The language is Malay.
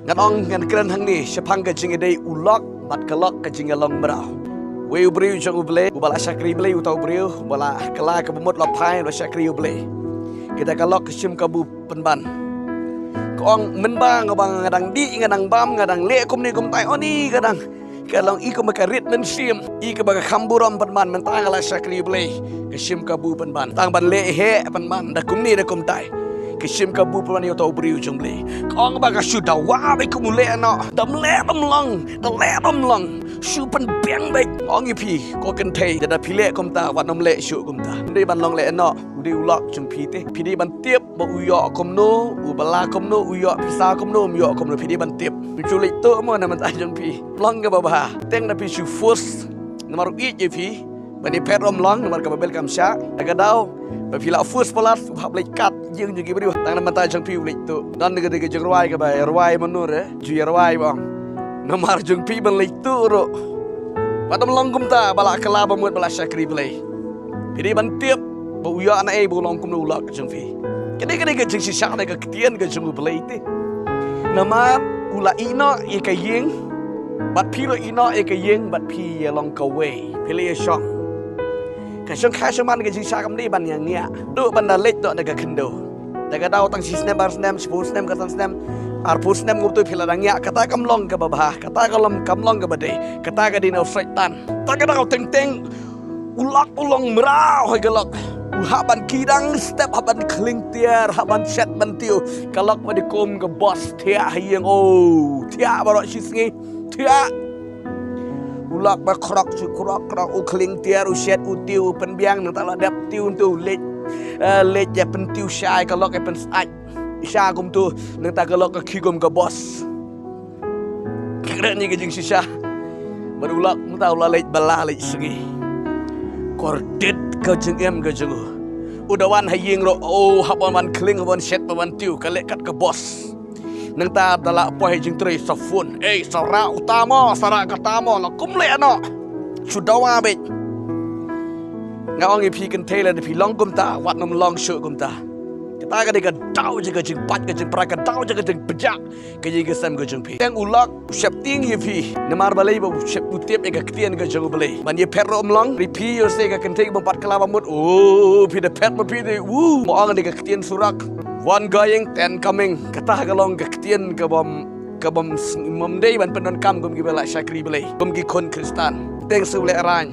ngan ong ngan kren hang ni sepang ka jing dei ulok bat kelok ka jing long brau we ubriu jong uble ubala syakri ble utau briu ubala kala ka bumut lapai lo syakri uble kita kelok ke sim kabu penban ko ong menbang bang ngadang di ngadang bam ngadang le kum ni kum tai oni kadang kalong iko makarit men sim iko baga kamburam penban mentang ala syakri uble ke sim kabu penban tang ban le he penban da kum ni da kum tai Kishim kabu puan yo tau beriu jumble. Kong baga sudah wabe kumule no. Dam long, Su pen biang baik. Kong ipi ko kentei dada pile kom ta wat nom le su kom ta. Ndi ban long le no. Udi ulak jum pite. Pidi ban tiap ba uyo kom no, ubala kom no, uyo pisa kom no, uyo kom no pidi ban tiap. Piculik tu mo na man ta jum pi. Long ga ba. Teng na pi su fus. Nomor i je pi. Bani pet rom long nomor ka babel kam sya. Aga dau. Bila fus pelat hab lek kat jeung jeung beri tang na mata jang pi lek tu dan de ge jeung ruai ka ba ruai menur ju ruai bang nomar jeung pi ban lek tu ro patam longgum ta bala kala ba mut bala syakri blai pidi ban tiep ba uya na e bu longgum nu lak jeung pi kene ge jeung si syak ge ketien ge jeung blai ti nama ula ina e ka yeng bat pi lo ina e ka yeng bat pi ye long ka we pili shong Kasong man ke jing sakam ni ban yang nia. Du ban da lek do daga kendo. Daga dau tang si snem bar snem, sepul snem ka tang snem. Arpul snem ngup tu pila dang nia. Kata kam long ka babah, kata kam long ka bade. Kata ka dino fretan. Taga dau teng teng ulak ulong merau hoi galok. Haban kidang step haban kling tiar haban set ban tiu. Kalok ma di kom ka bos tia hieng oh. Tia barok sisngi. Tia ulak ba krok ukling tiar uset utiu penbiang nang tala dap tiu tu lej ja pentiu syai kalok e pen aj isya kum tu nang ta kalok ka kigom ka bos kira ni gejing sisa berulak muta ula lej bala lej segi kordit ka jeng em ka jeng udawan haying ro oh haban man kling haban set haban tiu kalek kat ka bos nang ta dala poy jing tre safun sara utama sara katamo la kumle no sudawa be ngawang ipi kan tela de pi long kum ta wat nom long shu kum ta kita ga de ga dau je ga jing pat ga jing pra ga dau je ga jing pejak ga je ga sam ga jing pi teng ulak shep ting ipi namar balai ba shep utip ga ktien ga jing balai man ye per rom long ripi yo se ga kan te ba pat kala mut oh pi de pet ma pi de mo ang de ga ktien surak one going, 10 coming. Kata kalong kektian kabam mamdei ban penon kam gum gibela syakri belai. Gum gi kon Kristan. Teng sule arang.